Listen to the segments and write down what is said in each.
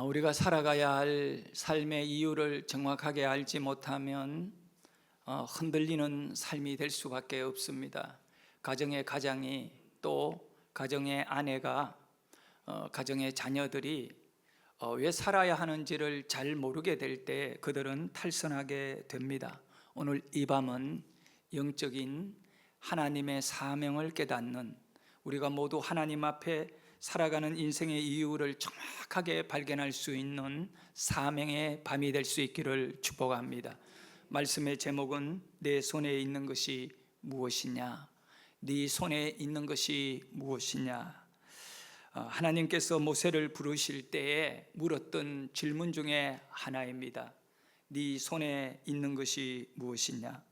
우리가 살아가야 할 삶의 이유를 정확하게 알지 못하면 흔들리는 삶이 될 수밖에 없습니다. 가정의 가장이, 또 가정의 아내가, 가정의 자녀들이 왜 살아야 하는지를 잘 모르게 될 때 그들은 탈선하게 됩니다. 오늘 이 밤은 영적인 하나님의 사명을 깨닫는, 우리가 모두 하나님 앞에 살아가는 인생의 이유를 정확하게 발견할 수 있는 사명의 밤이 될 수 있기를 축복합니다. 말씀의 제목은 내 손에 있는 것이 무엇이냐? 네 손에 있는 것이 무엇이냐? 하나님께서 모세를 부르실 때에 물었던 질문 중에 하나입니다. 네 손에 있는 것이 무엇이냐?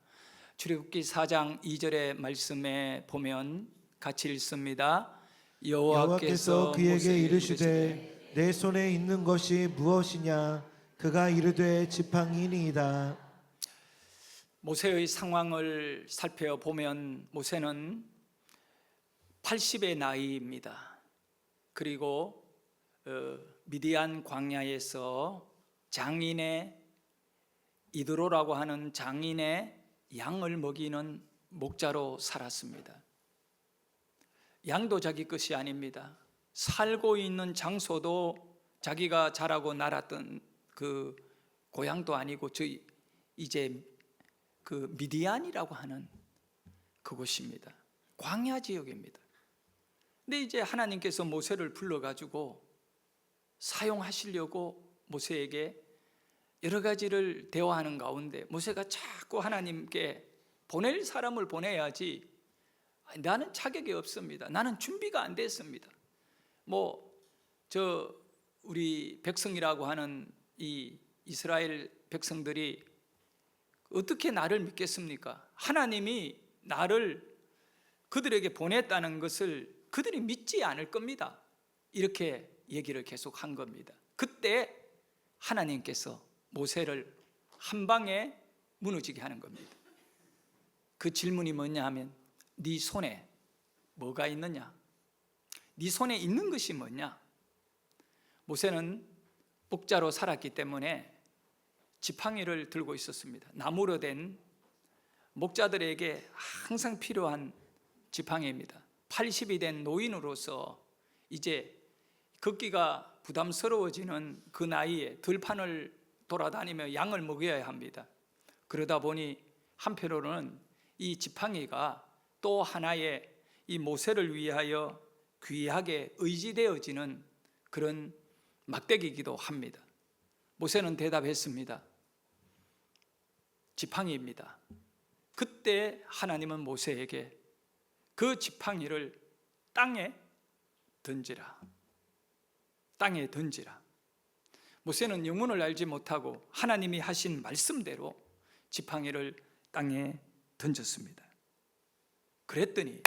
출애굽기 4장 2절의 말씀에 보면 같이 읽습니다. 여호와께서 그에게 이르시되 내 손에 있는 것이 무엇이냐? 그가 이르되 지팡이니이다. 모세의 상황을 살펴보면 모세는 80의 나이입니다. 그리고 미디안 광야에서 장인의 이드로라고 하는 장인의 양을 먹이는 목자로 살았습니다. 양도 자기 것이 아닙니다. 살고 있는 장소도 자기가 자라고 날았던 그 고향도 아니고 이제 그 미디안이라고 하는 그곳입니다. 광야 지역입니다. 근데 이제 하나님께서 모세를 불러가지고 사용하시려고 모세에게 여러 가지를 대화하는 가운데 모세가 자꾸 하나님께 보낼 사람을 보내야지, 나는 자격이 없습니다. 나는 준비가 안 됐습니다. 우리 백성이라고 하는 이 이스라엘 백성들이 어떻게 나를 믿겠습니까? 하나님이 나를 그들에게 보냈다는 것을 그들이 믿지 않을 겁니다. 이렇게 얘기를 계속 한 겁니다. 그때 하나님께서 모세를 한 방에 무너지게 하는 겁니다. 그 질문이 뭐냐 하면, 네 손에 뭐가 있느냐? 네 손에 있는 것이 뭐냐? 모세는 목자로 살았기 때문에 지팡이를 들고 있었습니다. 나무로 된 목자들에게 항상 필요한 지팡이입니다. 80이 된 노인으로서 이제 걷기가 부담스러워지는 그 나이에 들판을 돌아다니며 양을 먹여야 합니다. 그러다 보니 한편으로는 이 지팡이가 또 하나의 이 모세를 위하여 귀하게 의지되어지는 그런 막대기이기도 합니다. 모세는 대답했습니다. 지팡이입니다. 그때 하나님은 모세에게 그 지팡이를 땅에 던지라. 땅에 던지라. 모세는 영문을 알지 못하고 하나님이 하신 말씀대로 지팡이를 땅에 던졌습니다. 그랬더니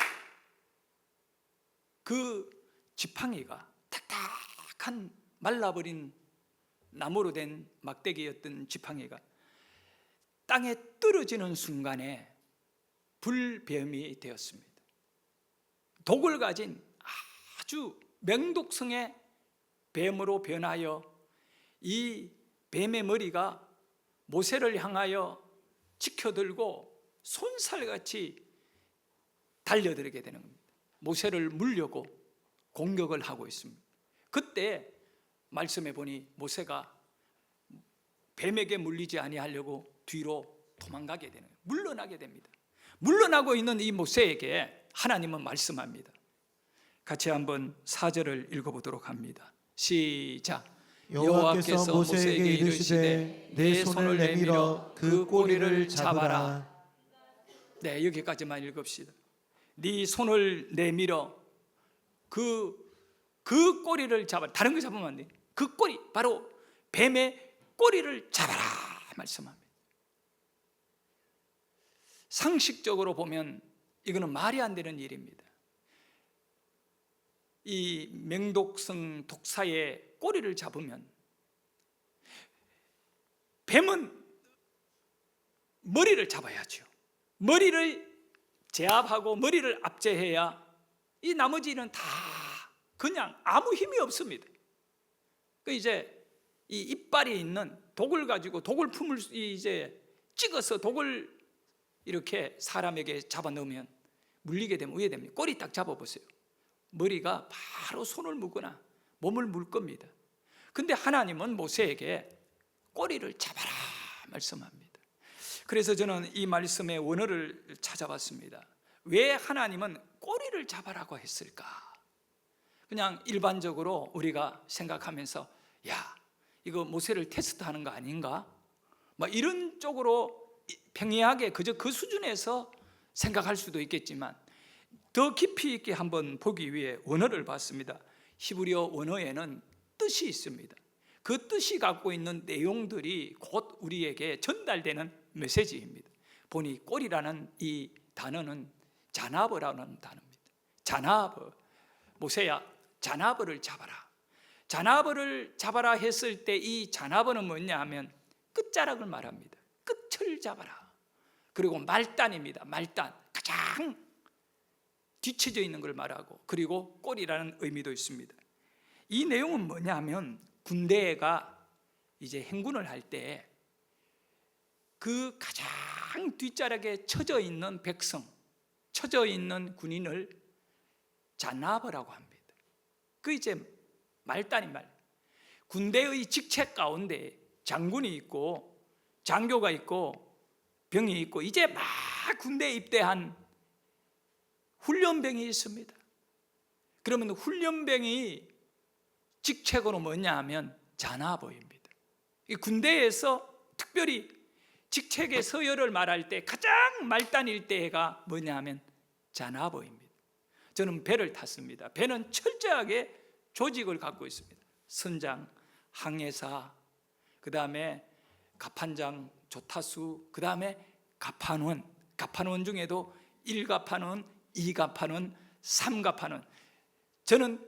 그 지팡이가 딱딱한 말라버린 나무로 된 막대기였던 지팡이가 땅에 떨어지는 순간에 불뱀이 되었습니다. 독을 가진 아주 맹독성의 뱀으로 변하여 이 뱀의 머리가 모세를 향하여 치켜들고 손살같이 달려들게 되는 겁니다. 모세를 물려고 공격을 하고 있습니다. 그때 말씀해 보니 모세가 뱀에게 물리지 아니하려고 뒤로 도망가게 되는 거예요. 물러나게 됩니다. 물러나고 있는 이 모세에게 하나님은 말씀합니다. 같이 한번 4절을 읽어보도록 합니다. 시작. 여호와께서 모세에게 이르시되 내 손을 내밀어 그 꼬리를 잡아라. 네, 여기까지만 읽읍시다. 네 손을 내밀어 그 꼬리를 잡아라. 다른 거 잡으면 안 돼. 그 꼬리, 바로 뱀의 꼬리를 잡아라 말씀합니다. 상식적으로 보면 이거는 말이 안 되는 일입니다. 이 맹독성 독사의 꼬리를 잡으면, 뱀은 머리를 잡아야죠. 머리를 제압하고 머리를 압제해야 이 나머지는 다 그냥 아무 힘이 없습니다. 그 이제 이 이빨이 있는 독을 가지고 독을 이제 찍어서 독을 이렇게 사람에게 잡아 넣으면 물리게 되면 어떻게 됩니까? 꼬리 딱 잡아보세요. 머리가 바로 손을 물거나 몸을 물 겁니다. 근데 하나님은 모세에게 꼬리를 잡아라 말씀합니다. 그래서 저는 이 말씀의 원어를 찾아봤습니다. 왜 하나님은 꼬리를 잡아라고 했을까? 그냥 일반적으로 우리가 생각하면서 야, 이거 모세를 테스트하는 거 아닌가? 막 이런 쪽으로 평이하게 그저 그 수준에서 생각할 수도 있겠지만 더 깊이 있게 한번 보기 위해 원어를 봤습니다. 히브리어 원어에는 뜻이 있습니다. 그 뜻이 갖고 있는 내용들이 곧 우리에게 전달되는 메시지입니다. 보니 꼬리라는 이 단어는 자나버라는 단어입니다. 자나버, 모세야 자나버를 잡아라. 자나버를 잡아라 했을 때 이 자나버는 뭐냐 하면 끝자락을 말합니다. 끝을 잡아라. 그리고 말단입니다. 말단, 가장 뒤쳐져 있는 걸 말하고, 그리고 꼬리라는 의미도 있습니다. 이 내용은 뭐냐 하면 군대가 이제 행군을 할 때 그 가장 뒷자락에 처져 있는 백성, 처져 있는 군인을 자나버라고 합니다. 그 이제 말단이 말. 군대의 직책 가운데 장군이 있고 장교가 있고 병이 있고 이제 막 군대에 입대한 훈련병이 있습니다. 그러면 훈련병이 직책으로 뭐냐 하면 자나버입니다. 이 군대에서 특별히 직책의 서열을 말할 때 가장 말단일 때가 뭐냐 하면 자나버입니다. 저는 배를 탔습니다. 배는 철저하게 조직을 갖고 있습니다. 선장, 항해사, 그 다음에 갑판장, 조타수, 그 다음에 갑판원, 갑판원 중에도 1갑판원, 2갑판원, 3갑판원. 저는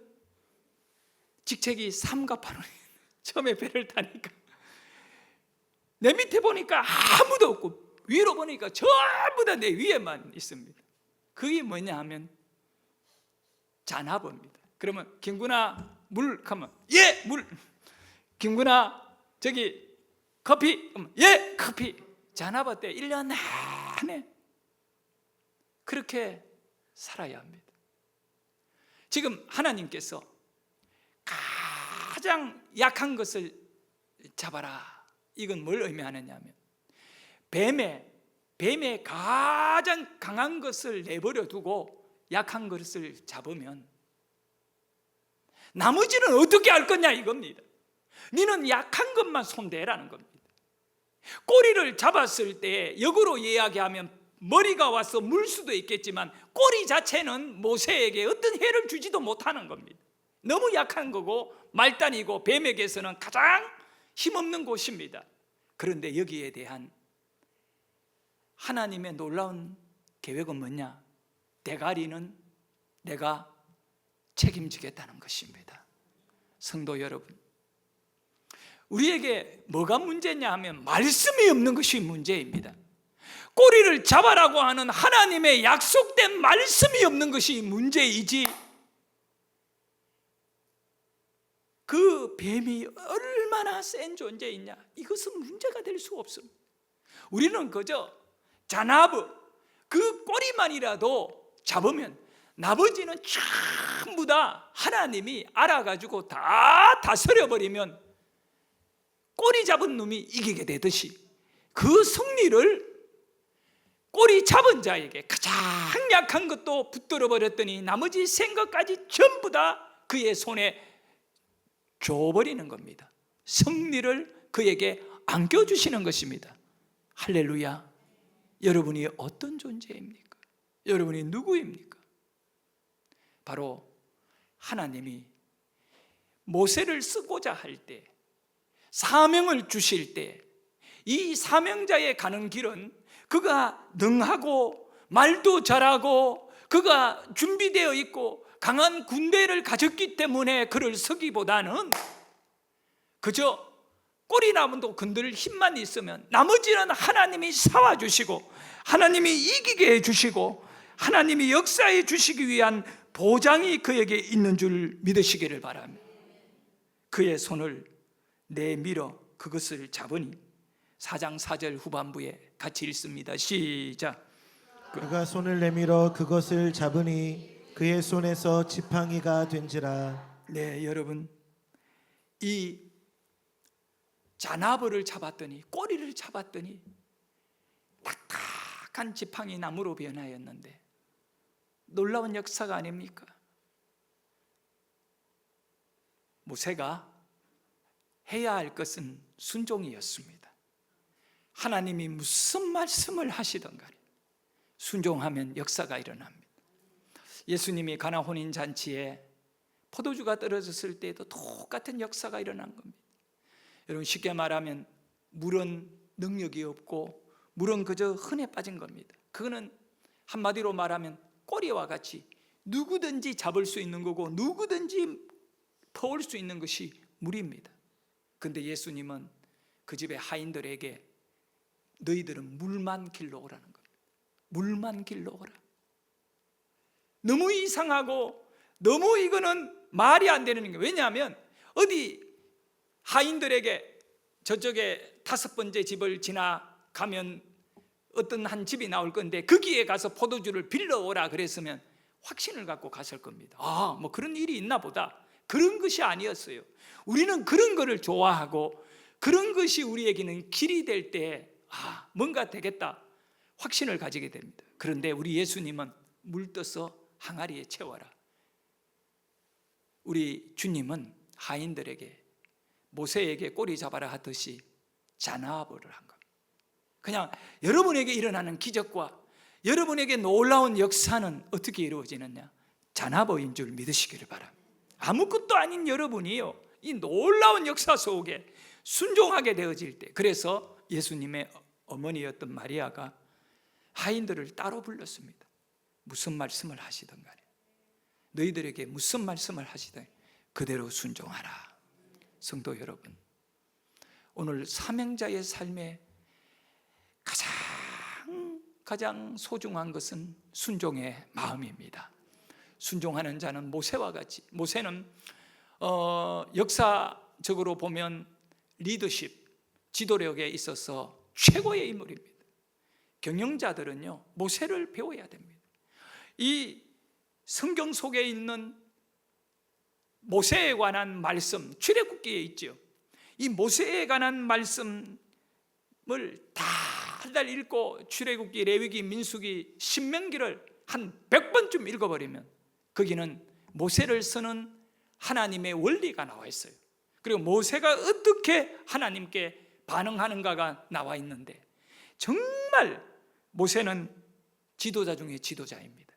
직책이 3갑판원이에요. 처음에 배를 타니까 내 밑에 보니까 아무도 없고 위로 보니까 전부 다 내 위에만 있습니다. 그게 뭐냐 하면 자나버입니다. 그러면 김구나 물 하면 예 물, 김구나 저기 커피 하면 예 커피. 자나버 때 1년 내내 그렇게 살아야 합니다. 지금 하나님께서 가장 약한 것을 잡아라. 이건 뭘 의미하느냐 하면 뱀의 가장 강한 것을 내버려 두고 약한 것을 잡으면 나머지는 어떻게 할 거냐 이겁니다. 너는 약한 것만 손대라는 겁니다. 꼬리를 잡았을 때 역으로 이야기하면 머리가 와서 물 수도 있겠지만 꼬리 자체는 모세에게 어떤 해를 주지도 못하는 겁니다. 너무 약한 거고 말단이고 뱀에게서는 가장 힘없는 곳입니다. 그런데 여기에 대한 하나님의 놀라운 계획은 뭐냐? 대가리는 내가 책임지겠다는 것입니다. 성도 여러분, 우리에게 뭐가 문제냐 하면 말씀이 없는 것이 문제입니다. 꼬리를 잡아라고 하는 하나님의 약속된 말씀이 없는 것이 문제이지, 그 뱀이 얼마나 센 존재이냐, 이것은 문제가 될 수 없습니다. 우리는 그저 자나브, 그 꼬리만이라도 잡으면 나머지는 전부 다 하나님이 알아가지고 다 다스려버리면 꼬리 잡은 놈이 이기게 되듯이 그 승리를 꼬리 잡은 자에게 가장 약한 것도 붙들어 버렸더니 나머지 센 것까지 전부 다 그의 손에 줘버리는 겁니다. 승리를 그에게 안겨주시는 것입니다. 할렐루야. 여러분이 어떤 존재입니까? 여러분이 누구입니까? 바로 하나님이 모세를 쓰고자 할 때, 사명을 주실 때, 이 사명자의 가는 길은 그가 능하고 말도 잘하고 그가 준비되어 있고 강한 군대를 가졌기 때문에 그를 서기보다는 그저 꼬리나무도 건들 힘만 있으면 나머지는 하나님이 사와주시고 하나님이 이기게 해주시고 하나님이 역사해 주시기 위한 보장이 그에게 있는 줄 믿으시기를 바랍니다. 그의 손을 내밀어 그것을 잡으니 4장 4절 후반부에 같이 읽습니다. 시작. 그가 손을 내밀어 그것을 잡으니 그의 손에서 지팡이가 된지라. 네, 여러분, 이 자나버를 잡았더니, 꼬리를 잡았더니 딱딱한 지팡이 나무로 변하였는데 놀라운 역사가 아닙니까? 모세가 해야 할 것은 순종이었습니다. 하나님이 무슨 말씀을 하시든 간에 순종하면 역사가 일어납니다. 예수님이 가나 혼인 잔치에 포도주가 떨어졌을 때에도 똑같은 역사가 일어난 겁니다. 여러분, 쉽게 말하면 물은 능력이 없고 물은 그저 흔해 빠진 겁니다. 그거는 한마디로 말하면 꼬리와 같이 누구든지 잡을 수 있는 거고 누구든지 퍼올 수 있는 것이 물입니다. 근데 예수님은 그 집의 하인들에게 너희들은 물만 길러 오라는 겁니다. 물만 길러 오라. 너무 이상하고 너무 이거는 말이 안 되는 거예요. 왜냐하면 어디 하인들에게 저쪽에 5번째 집을 지나가면 어떤 한 집이 나올 건데 거기에 가서 포도주를 빌려오라 그랬으면 확신을 갖고 갔을 겁니다. 아, 뭐 그런 일이 있나 보다. 그런 것이 아니었어요. 우리는 그런 거를 좋아하고 그런 것이 우리에게는 길이 될 때 뭔가 되겠다 확신을 가지게 됩니다. 그런데 우리 예수님은 물 떠서 항아리에 채워라. 우리 주님은 하인들에게 모세에게 꼬리 잡아라 하듯이 자나버를 한 겁니다. 그냥 여러분에게 일어나는 기적과 여러분에게 놀라운 역사는 어떻게 이루어지느냐? 자나버인 줄 믿으시기를 바랍니다. 아무것도 아닌 여러분이요, 이 놀라운 역사 속에 순종하게 되어질 때, 그래서 예수님의 어머니였던 마리아가 하인들을 따로 불렀습니다. 무슨 말씀을 하시든 간에 너희들에게 무슨 말씀을 하시든 그대로 순종하라. 성도 여러분, 오늘 사명자의 삶에 가장 소중한 것은 순종의 마음입니다. 순종하는 자는 모세와 같이, 모세는 역사적으로 보면 리더십, 지도력에 있어서 최고의 인물입니다. 경영자들은요, 모세를 배워야 됩니다. 이 성경 속에 있는 모세에 관한 말씀, 출애굽기에 있죠. 이 모세에 관한 말씀을 달달 읽고 출애굽기, 레위기, 민수기, 신명기를 한 100번쯤 읽어버리면 거기는 모세를 쓰는 하나님의 원리가 나와 있어요. 그리고 모세가 어떻게 하나님께 반응하는가가 나와 있는데, 정말 모세는 지도자 중에 지도자입니다.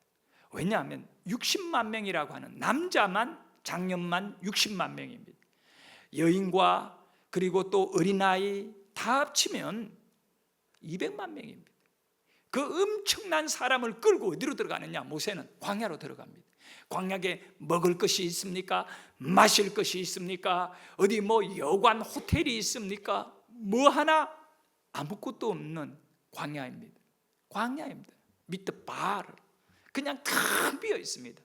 왜냐하면 60만 명이라고 하는, 남자만 장년만 60만 명입니다. 여인과 그리고 또 어린아이 다 합치면 200만 명입니다. 그 엄청난 사람을 끌고 어디로 들어가느냐? 모세는 광야로 들어갑니다. 광야에 먹을 것이 있습니까? 마실 것이 있습니까? 어디 뭐 여관 호텔이 있습니까? 뭐 하나 아무것도 없는 광야입니다. 광야입니다. 밑에 발 그냥 텅 비어 있습니다.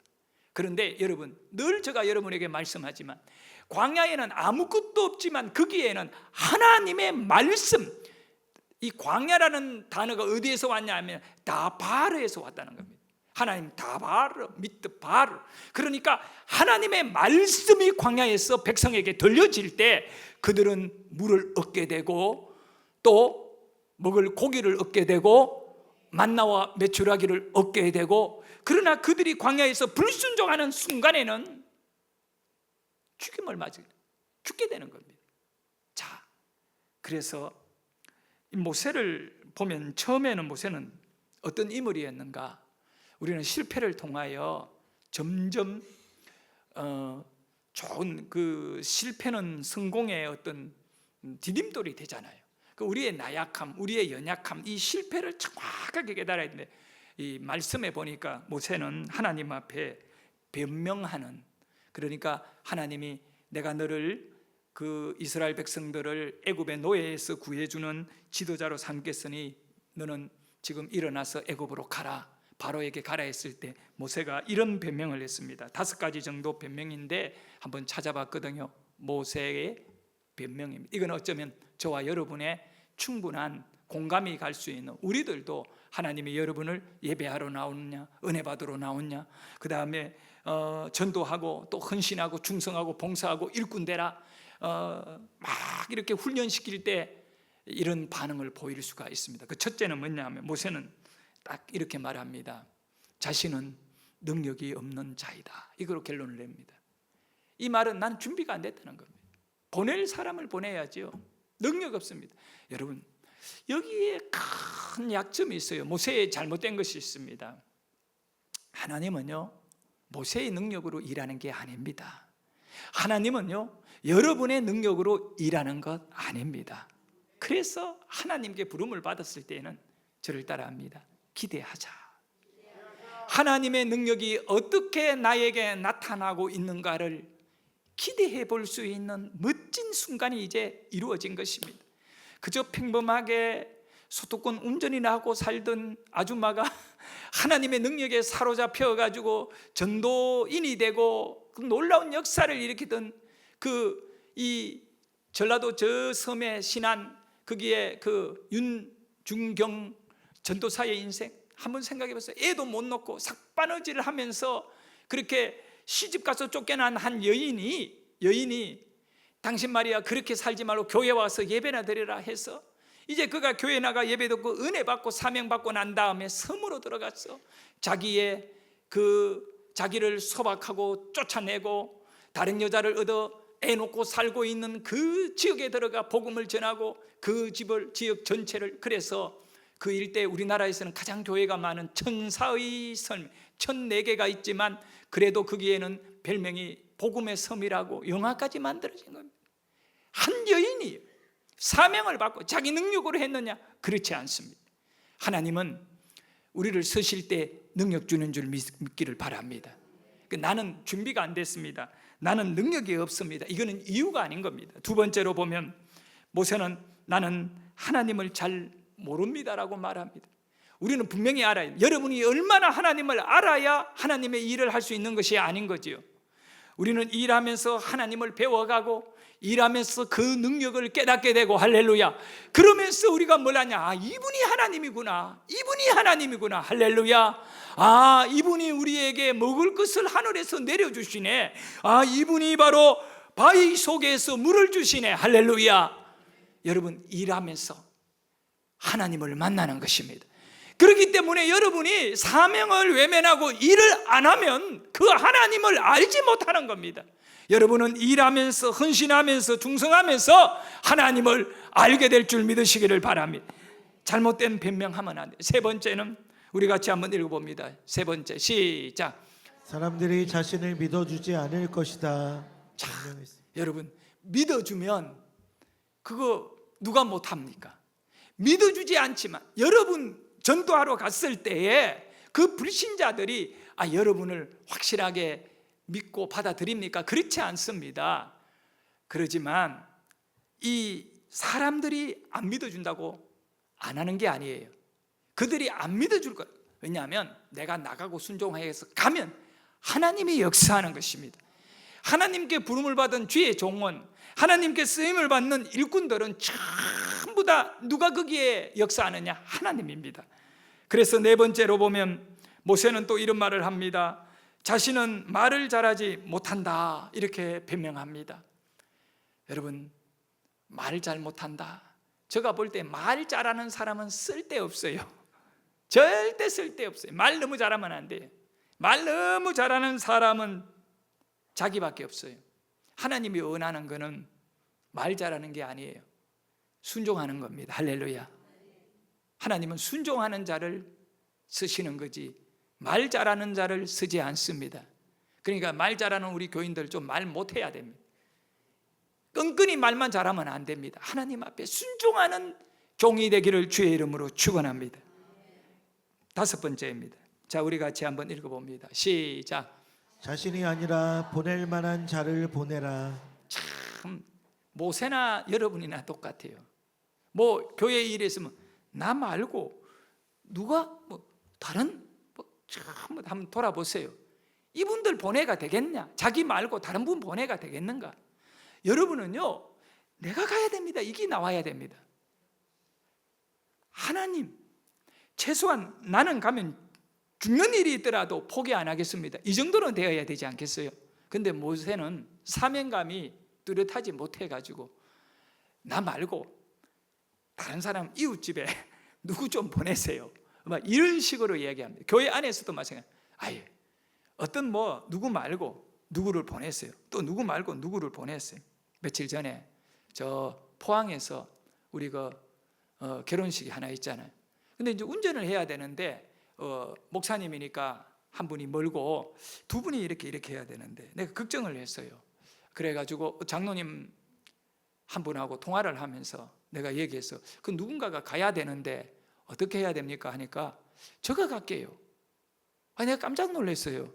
그런데 여러분, 늘 제가 여러분에게 말씀하지만 광야에는 아무것도 없지만 거기에는 하나님의 말씀, 이 광야라는 단어가 어디에서 왔냐 하면 다바르에서 왔다는 겁니다. 하나님 다바르, 밑에 바르. 그러니까 하나님의 말씀이 광야에서 백성에게 들려질 때 그들은 물을 얻게 되고 또 먹을 고기를 얻게 되고 만나와 메추라기를 얻게 되고, 그러나 그들이 광야에서 불순종하는 순간에는 죽임을 맞을, 죽게 되는 겁니다. 자, 그래서 모세를 보면 처음에는 모세는 어떤 인물이었는가? 우리는 실패를 통하여 점점 좋은 그 실패는 성공의 어떤 디딤돌이 되잖아요. 그 우리의 나약함, 우리의 연약함, 이 실패를 정확하게 깨달아야 되는데, 이 말씀에 보니까 모세는 하나님 앞에 변명하는, 그러니까 하나님이 내가 너를 그 이스라엘 백성들을 애굽의 노예에서 구해주는 지도자로 삼겠으니 너는 지금 일어나서 애굽으로 가라, 바로에게 가라 했을 때 모세가 이런 변명을 했습니다. 5가지 정도 변명인데 한번 찾아봤거든요. 모세의 변명입니다. 이건 어쩌면 저와 여러분의 충분한 공감이 갈 수 있는, 우리들도 하나님이 여러분을 예배하러 나오느냐, 은혜 받으러 나오느냐, 그 다음에 전도하고 또 헌신하고 충성하고 봉사하고 일꾼 되라, 막 이렇게 훈련시킬 때 이런 반응을 보일 수가 있습니다. 그 첫째는 뭐냐면 모세는 딱 이렇게 말합니다. 자신은 능력이 없는 자이다. 이거로 결론을 냅니다. 이 말은 난 준비가 안 됐다는 겁니다. 보낼 사람을 보내야죠. 능력 없습니다. 여러분, 여기에 큰 약점이 있어요. 모세의 잘못된 것이 있습니다. 하나님은요, 모세의 능력으로 일하는 게 아닙니다. 하나님은요, 여러분의 능력으로 일하는 것 아닙니다. 그래서 하나님께 부름을 받았을 때는 저를 따라합니다. 기대하자. 하나님의 능력이 어떻게 나에게 나타나고 있는가를 기대해 볼 수 있는 멋진 순간이 이제 이루어진 것입니다. 그저 평범하게 소뚜껑 운전이나 하고 살던 아줌마가 하나님의 능력에 사로잡혀 가지고 전도인이 되고 그 놀라운 역사를 일으키던 이 전라도 저 섬의 신안, 거기에 그 윤중경 전도사의 인생 한번 생각해 보세요. 애도 못 낳고 삭바느질을 하면서 그렇게 시집가서 쫓겨난 한 여인이 당신 말이야 그렇게 살지 말고 교회 와서 예배나 드리라 해서 이제 그가 교회 나가 예배 듣고 은혜 받고 사명 받고 난 다음에 섬으로 들어갔어. 자기를 소박하고 쫓아내고 다른 여자를 얻어 애 놓고 살고 있는 그 지역에 들어가 복음을 전하고 그 지역 전체를, 그래서 그 일대 우리나라에서는 가장 교회가 많은 천사의 섬, 1004개가 있지만 그래도 거기에는 별명이 복음의 섬이라고 영화까지 만들어진 겁니다. 한 여인이 사명을 받고 자기 능력으로 했느냐? 그렇지 않습니다. 하나님은 우리를 쓰실 때 능력 주는 줄 믿기를 바랍니다. 나는 준비가 안 됐습니다. 나는 능력이 없습니다. 이거는 이유가 아닌 겁니다. 두 번째로 보면 모세는 나는 하나님을 잘 모릅니다라고 말합니다. 우리는 분명히 알아요. 여러분이 얼마나 하나님을 알아야 하나님의 일을 할 수 있는 것이 아닌 거지요. 우리는 일하면서 하나님을 배워가고 일하면서 그 능력을 깨닫게 되고 할렐루야. 그러면서 우리가 뭘 하냐? 이분이 하나님이구나. 이분이 하나님이구나. 할렐루야. 이분이 우리에게 먹을 것을 하늘에서 내려주시네. 이분이 바로 바위 속에서 물을 주시네. 할렐루야. 여러분, 일하면서 하나님을 만나는 것입니다. 그렇기 때문에 여러분이 사명을 외면하고 일을 안 하면 그 하나님을 알지 못하는 겁니다. 여러분은 일하면서 헌신하면서 충성하면서 하나님을 알게 될 줄 믿으시기를 바랍니다. 잘못된 변명하면 안 돼요. 세 번째는 우리 같이 한번 읽어봅니다. 세 번째 시작. 사람들이 자신을 믿어주지 않을 것이다. 자, 여러분, 믿어주면 그거 누가 못합니까? 믿어주지 않지만 여러분 전도하러 갔을 때에 그 불신자들이 여러분을 확실하게 믿고 받아들입니까? 그렇지 않습니다. 그러지만 이 사람들이 안 믿어준다고 안 하는 게 아니에요. 그들이 안 믿어줄 거예요. 왜냐하면 내가 나가고 순종해서 가면 하나님이 역사하는 것입니다. 하나님께 부름을 받은 주의 종원, 하나님께 쓰임을 받는 일꾼들은 전부 다 누가 거기에 역사하느냐? 하나님입니다. 그래서 네 번째로 보면 모세는 또 이런 말을 합니다. 자신은 말을 잘하지 못한다, 이렇게 변명합니다. 여러분, 말 잘 못한다. 제가 볼 때 말 잘하는 사람은 쓸데없어요. 절대 쓸데없어요. 말 너무 잘하면 안 돼요. 말 너무 잘하는 사람은 자기밖에 없어요. 하나님이 원하는 거는 말 잘하는 게 아니에요. 순종하는 겁니다. 할렐루야. 하나님은 순종하는 자를 쓰시는 거지 말 잘하는 자를 쓰지 않습니다. 그러니까 말 잘하는 우리 교인들 좀 말 못해야 됩니다. 끈끈이 말만 잘하면 안 됩니다. 하나님 앞에 순종하는 종이 되기를 주의 이름으로 축원합니다. 다섯 번째입니다. 자, 우리 같이 한번 읽어봅니다. 시작. 자신이 아니라 보낼 만한 자를 보내라. 참 모세나 여러분이나 똑같아요. 뭐 교회 일에 있으면 나 말고 누가 다른 한번 돌아보세요. 이분들 보내가 되겠냐? 자기 말고 다른 분 보내가 되겠는가? 여러분은요, 내가 가야 됩니다. 이게 나와야 됩니다. 하나님, 최소한 나는 가면 죽는 일이 있더라도 포기 안 하겠습니다. 이 정도는 되어야 되지 않겠어요? 근데 모세는 사명감이 뚜렷하지 못해가지고 나 말고 다른 사람 이웃집에 누구 좀 보내세요, 막 이런 식으로 이야기합니다. 교회 안에서도 마찬가지. 아예 어떤 누구 말고 누구를 보냈어요. 또 누구 말고 누구를 보냈어요. 며칠 전에 저 포항에서 우리 결혼식이 하나 있잖아요. 근데 이제 운전을 해야 되는데 목사님이니까 한 분이 멀고 두 분이 이렇게 해야 되는데 내가 걱정을 했어요. 그래가지고 장로님 한 분하고 통화를 하면서 내가 얘기했어. 그 누군가가 가야 되는데 어떻게 해야 됩니까? 하니까 제가 갈게요. 내가 깜짝 놀랐어요.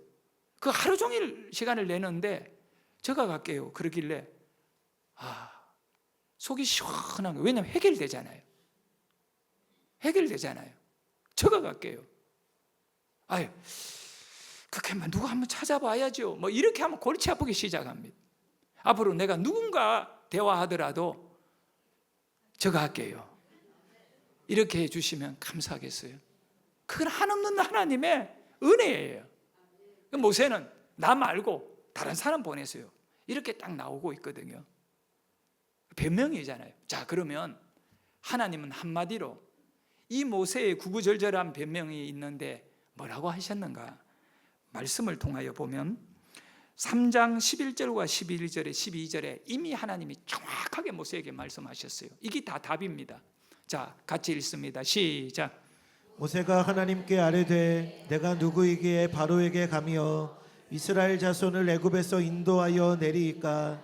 그 하루 종일 시간을 내는데 제가 갈게요. 그러길래 속이 시원한 거예요. 왜냐하면 해결되잖아요. 제가 갈게요. 그렇게만 누구 한번 찾아봐야죠. 이렇게 하면 골치 아프기 시작합니다. 앞으로 내가 누군가 대화하더라도 제가 할게요. 이렇게 해주시면 감사하겠어요. 그건 한없는 하나님의 은혜예요. 모세는 나 말고 다른 사람 보내세요. 이렇게 딱 나오고 있거든요. 변명이잖아요. 자, 그러면 하나님은 한마디로 이 모세의 구구절절한 변명이 있는데 뭐라고 하셨는가? 말씀을 통하여 보면 3장 11절과 11절에 12절에 이미 하나님이 정확하게 모세에게 말씀하셨어요. 이게 다 답입니다. 자, 같이 읽습니다. 시작. 모세가 하나님께 아뢰되 내가 누구이기에 바로에게 가며 이스라엘 자손을 애굽에서 인도하여 내리이까?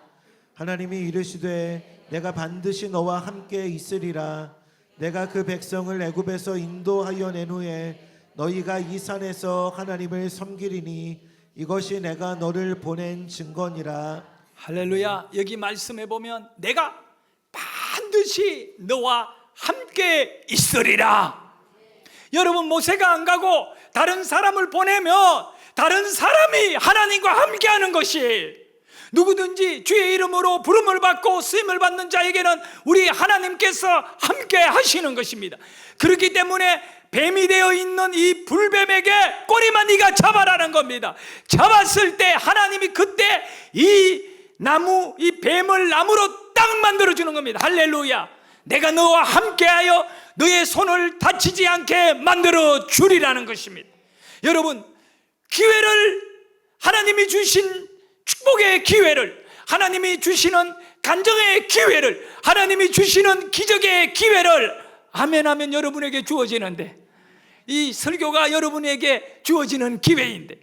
하나님이 이르시되 내가 반드시 너와 함께 있으리라. 내가 그 백성을 애굽에서 인도하여 낸 후에 너희가 이 산에서 하나님을 섬기리니 이것이 내가 너를 보낸 증거니라. 할렐루야. 여기 말씀해 보면 내가 반드시 너와 함께 있으리라. 여러분, 모세가 안 가고 다른 사람을 보내면 다른 사람이 하나님과 함께하는 것이, 누구든지 주의 이름으로 부름을 받고 쓰임을 받는 자에게는 우리 하나님께서 함께 하시는 것입니다. 그렇기 때문에 뱀이 되어 있는 이 불뱀에게 꼬리만 네가 잡아라는 겁니다. 잡았을 때 하나님이 그때 이 뱀을 나무로 딱 만들어주는 겁니다. 할렐루야. 내가 너와 함께하여 너의 손을 다치지 않게 만들어 주리라는 것입니다. 여러분, 기회를, 하나님이 주신 축복의 기회를, 하나님이 주시는 간정의 기회를, 하나님이 주시는 기적의 기회를 아멘하면 여러분에게 주어지는데, 이 설교가 여러분에게 주어지는 기회인데,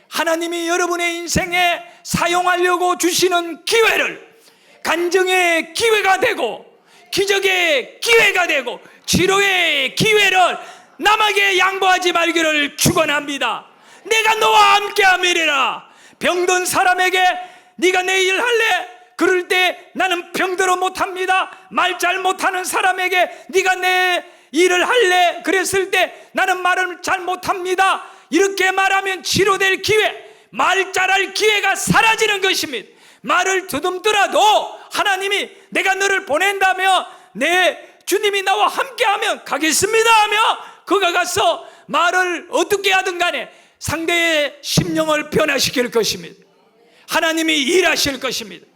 하나님이 여러분의 인생에 사용하려고 주시는 기회를 간정의 기회가 되고 기적의 기회가 되고 치료의 기회를 남에게 양보하지 말기를 축원합니다. 내가 너와 함께 함이리라. 병든 사람에게 네가 내 일 할래? 그럴 때 나는 병들어 못합니다. 말 잘 못하는 사람에게 네가 내 일을 할래? 그랬을 때 나는 말을 잘 못합니다. 이렇게 말하면 치료될 기회, 말 잘할 기회가 사라지는 것입니다. 말을 더듬더라도 하나님이 내가 너를 보낸다며, 내 주님이 나와 함께하면 가겠습니다 하며 그가 가서 말을 어떻게 하든 간에 상대의 심령을 변화시킬 것입니다. 하나님이 일하실 것입니다.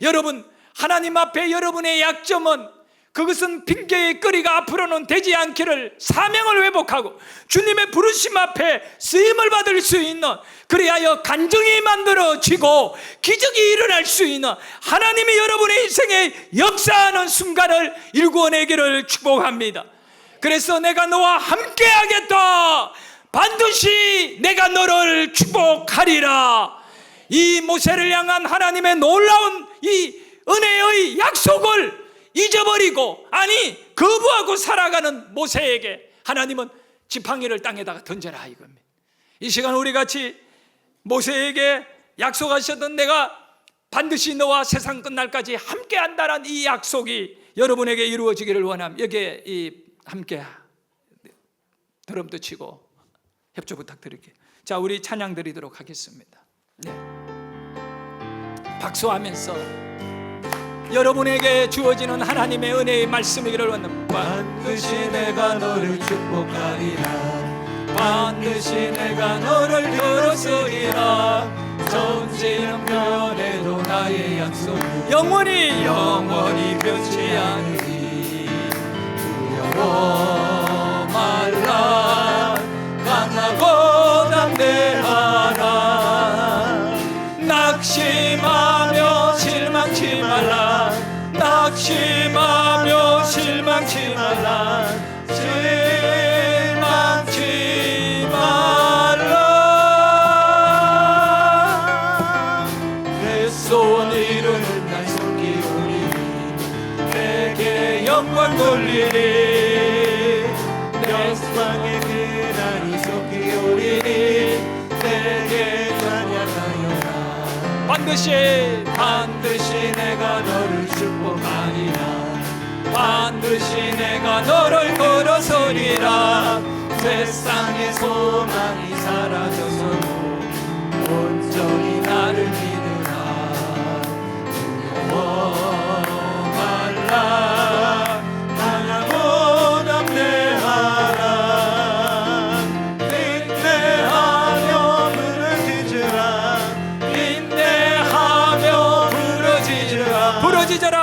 여러분, 하나님 앞에 여러분의 약점은, 그것은 핑계의 거리가 앞으로는 되지 않기를 사명을 회복하고 주님의 부르심 앞에 쓰임을 받을 수 있는, 그리하여 간증이 만들어지고 기적이 일어날 수 있는 하나님이 여러분의 인생에 역사하는 순간을 일구어내기를 축복합니다. 그래서 내가 너와 함께 하겠다. 반드시 내가 너를 축복하리라. 이 모세를 향한 하나님의 놀라운 이 은혜의 약속을 잊어버리고, 아니 거부하고 살아가는 모세에게 하나님은 지팡이를 땅에다가 던져라 이겁니다. 이 시간 우리 같이 모세에게 약속하셨던 내가 반드시 너와 세상 끝날까지 함께 한다는 이 약속이 여러분에게 이루어지기를 원합니다. 여기에 함께 드럼도 치고 협조 부탁드릴게요. 자, 우리 찬양 드리도록 하겠습니다. 네. 박수하면서 여러분에게 주어지는 하나님의 은혜의 말씀이기를 원합니다. 반드시 내가 너를 축복하리라. 반드시 내가 너를 들었으리라. 전지는 변해도 나의 약속 영원히 변치 않으리. 두려워 말라. 강하고 담대하라. 낙심하며 실망치 말라. 낙심하며 실망치 말라. 실망치 말라. 내 손 이루는 날 속이오니 내게 영광 돌리리. 내 방의 그날이 속이오니 내게 찬양하여라. 반드시 내가 너를 축복하리라. 반드시 내가 너를 걸어서리라. 세상의 소망이 사라져서도 온전히 나를 믿으라. 두려워 말라. 강하고 담대하라. 인내하며 부르짖으라. 인내하며 부르짖으라. 부르짖어라.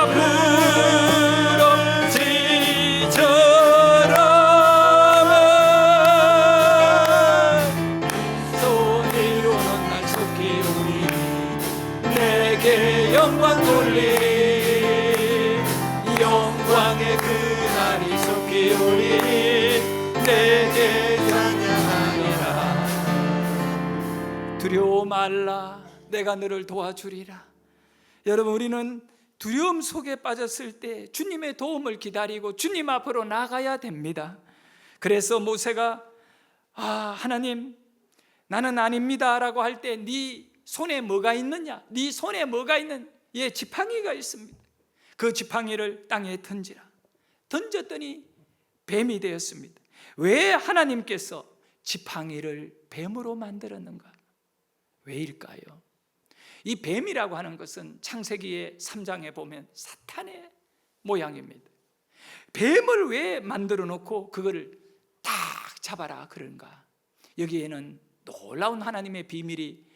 영광 돌리리. 영광의 그날이 속히 오리니 내게 찬양하리라. 두려워 말라. 내가 너를 도와주리라. 여러분, 우리는 두려움 속에 빠졌을 때 주님의 도움을 기다리고 주님 앞으로 나가야 됩니다. 그래서 모세가 하나님 나는 아닙니다 라고 할 때 네 손에 뭐가 있느냐? 네 손에 뭐가 있는? 예, 지팡이가 있습니다. 그 지팡이를 땅에 던지라. 던졌더니 뱀이 되었습니다. 왜 하나님께서 지팡이를 뱀으로 만들었는가? 왜일까요? 이 뱀이라고 하는 것은 창세기의 3장에 보면 사탄의 모양입니다. 뱀을 왜 만들어 놓고 그거를 딱 잡아라 그런가? 여기에는 놀라운 하나님의 비밀이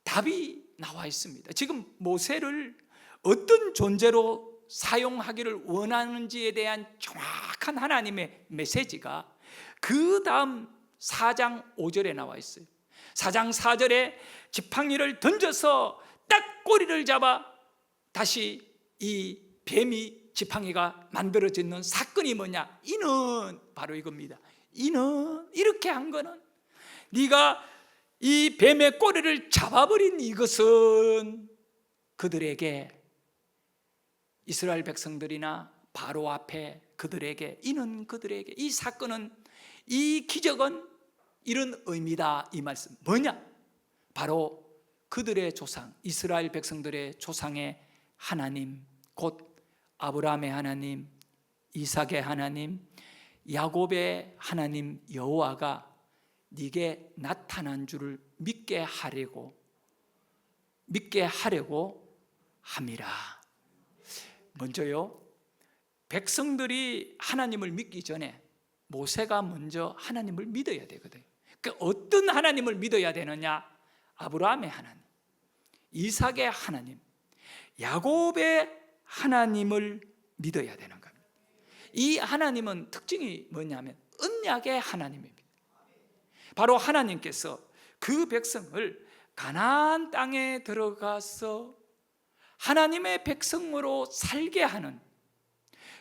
답이 나와 있습니다. 지금 모세를 어떤 존재로 사용하기를 원하는지에 대한 정확한 하나님의 메시지가 그 다음 4장 5절에 나와 있어요. 4장 4절에 지팡이를 던져서 딱 꼬리를 잡아 다시 이 뱀이 지팡이가 만들어지는 사건이 뭐냐? 이는 바로 이겁니다. 이는 이렇게 한 거는 네가 이 뱀의 꼬리를 잡아버린 이것은 그들에게, 이스라엘 백성들이나 바로 앞에 그들에게, 이는 그들에게, 이 사건은, 이 기적은 이런 의미다. 이 말씀 뭐냐? 바로 그들의 조상, 이스라엘 백성들의 조상의 하나님, 곧 아브라함의 하나님, 이삭의 하나님, 야곱의 하나님 여호와가 네게 나타난 줄을 믿게 하려고 함이라. 먼저요, 백성들이 하나님을 믿기 전에 모세가 먼저 하나님을 믿어야 되거든요. 그러니까 어떤 하나님을 믿어야 되느냐? 아브라함의 하나님, 이삭의 하나님, 야곱의 하나님을 믿어야 되는 겁니다. 이 하나님은 특징이 뭐냐면 언약의 하나님입니다. 바로 하나님께서 그 백성을 가나안 땅에 들어가서 하나님의 백성으로 살게 하는,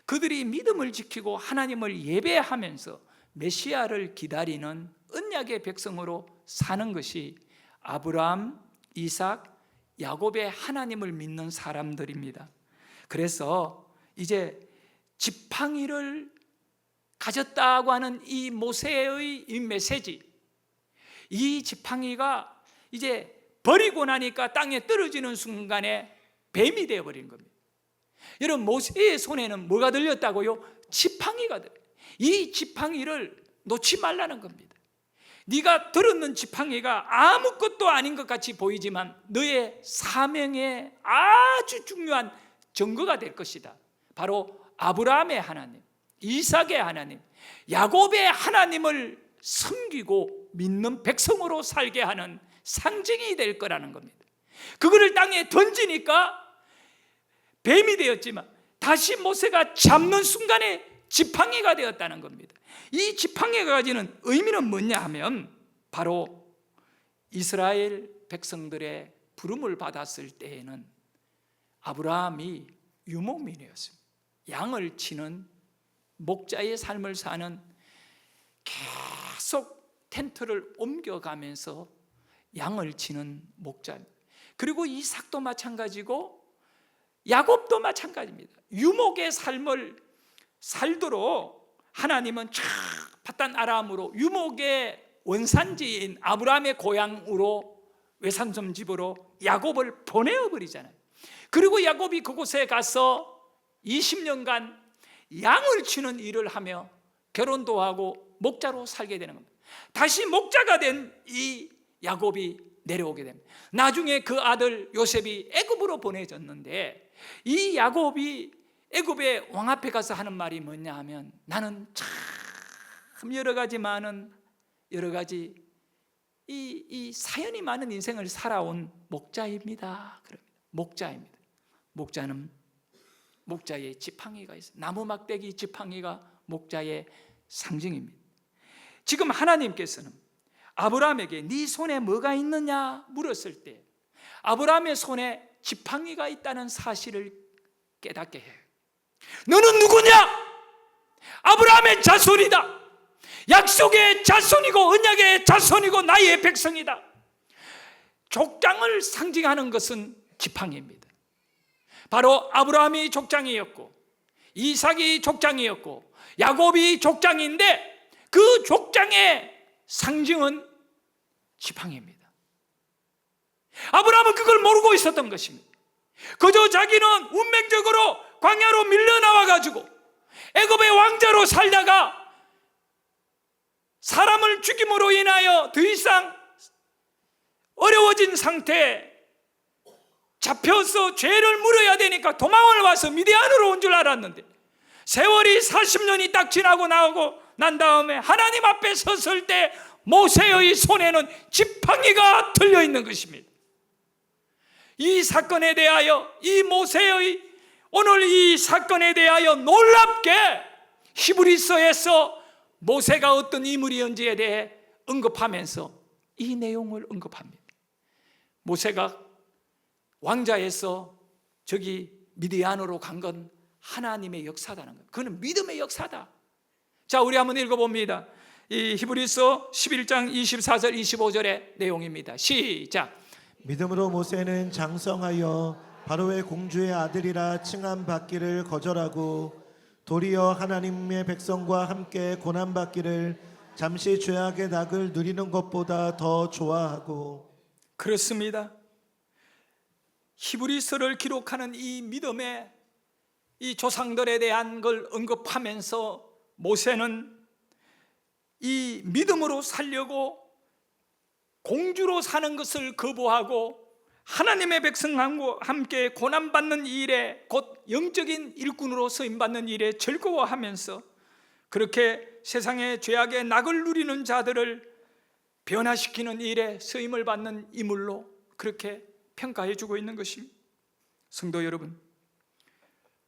그들이 믿음을 지키고 하나님을 예배하면서 메시아를 기다리는 언약의 백성으로 사는 것이 아브라함, 이삭, 야곱의 하나님을 믿는 사람들입니다. 그래서 이제 지팡이를 가졌다고 하는 이 모세의 이 메시지, 이 지팡이가 이제 버리고 나니까 땅에 떨어지는 순간에 뱀이 되어버린 겁니다. 여러분, 모세의 손에는 뭐가 들렸다고요? 지팡이가 들려요. 이 지팡이를 놓지 말라는 겁니다. 네가 들었는 지팡이가 아무것도 아닌 것 같이 보이지만 너의 사명에 아주 중요한 증거가 될 것이다. 바로 아브라함의 하나님, 이삭의 하나님, 야곱의 하나님을 섬기고 믿는 백성으로 살게 하는 상징이 될 거라는 겁니다. 그거를 땅에 던지니까 뱀이 되었지만 다시 모세가 잡는 순간에 지팡이가 되었다는 겁니다. 이 지팡이가 가지는 의미는 뭐냐 하면 바로 이스라엘 백성들의 부름을 받았을 때에는 아브라함이 유목민이었습니다. 양을 치는 목자의 삶을 사는, 계속 텐트를 옮겨가면서 양을 치는 목자입니다. 그리고 이삭도 마찬가지고 야곱도 마찬가지입니다. 유목의 삶을 살도록 하나님은 파단 아람으로 유목의 원산지인 아브라함의 고향으로 외삼촌 집으로 야곱을 보내어 버리잖아요. 그리고 야곱이 그곳에 가서 20년간 양을 치는 일을 하며 결혼도 하고 목자로 살게 되는 겁니다. 다시 목자가 된 이 야곱이 내려오게 됩니다. 나중에 그 아들 요셉이 애굽으로 보내졌는데 이 야곱이 애굽의 왕 앞에 가서 하는 말이 뭐냐 하면 나는 참 여러 가지 이 사연이 많은 인생을 살아온 목자입니다. 그럽니다. 목자입니다. 목자는 목자의 지팡이가 있어요. 나무 막대기 지팡이가 목자의 상징입니다. 지금 하나님께서는 아브라함에게 네 손에 뭐가 있느냐 물었을 때 아브라함의 손에 지팡이가 있다는 사실을 깨닫게 해요. 너는 누구냐? 아브라함의 자손이다. 약속의 자손이고 언약의 자손이고 나의 백성이다. 족장을 상징하는 것은 지팡이입니다. 바로 아브라함이 족장이었고 이삭이 족장이었고 야곱이 족장인데 그 족장의 상징은 지팡이입니다. 아브라함은 그걸 모르고 있었던 것입니다. 그저 자기는 운명적으로 광야로 밀려나와 가지고 애굽의 왕자로 살다가 사람을 죽임으로 인하여 더 이상 어려워진 상태에 잡혀서 죄를 물어야 되니까 도망을 와서 미디안으로 온 줄 알았는데 세월이 40년이 딱 지나고 나오고 난 다음에 하나님 앞에 섰을 때 모세의 손에는 지팡이가 들려 있는 것입니다. 이 사건에 대하여 이 모세의 오늘 이 사건에 대하여 놀랍게 히브리서에서 모세가 어떤 인물이었는지에 대해 언급하면서 이 내용을 언급합니다. 모세가 왕자에서 저기 미디안으로 간 건 하나님의 역사다는 거예요. 그건 믿음의 역사다. 자, 우리 한번 읽어봅니다. 이 히브리서 11장 24절 25절의 내용입니다. 시작. 믿음으로 모세는 장성하여 바로의 공주의 아들이라 칭함받기를 거절하고 도리어 하나님의 백성과 함께 고난받기를 잠시 죄악의 낙을 누리는 것보다 더 좋아하고. 그렇습니다. 히브리서를 기록하는 이 믿음의 이 조상들에 대한 걸 언급하면서 모세는 이 믿음으로 살려고 공주로 사는 것을 거부하고 하나님의 백성과 함께 고난받는 일에 곧 영적인 일꾼으로 쓰임받는 일에 즐거워하면서 그렇게 세상의 죄악의 낙을 누리는 자들을 변화시키는 일에 쓰임을 받는 인물로 그렇게 평가해 주고 있는 것입니다. 성도 여러분,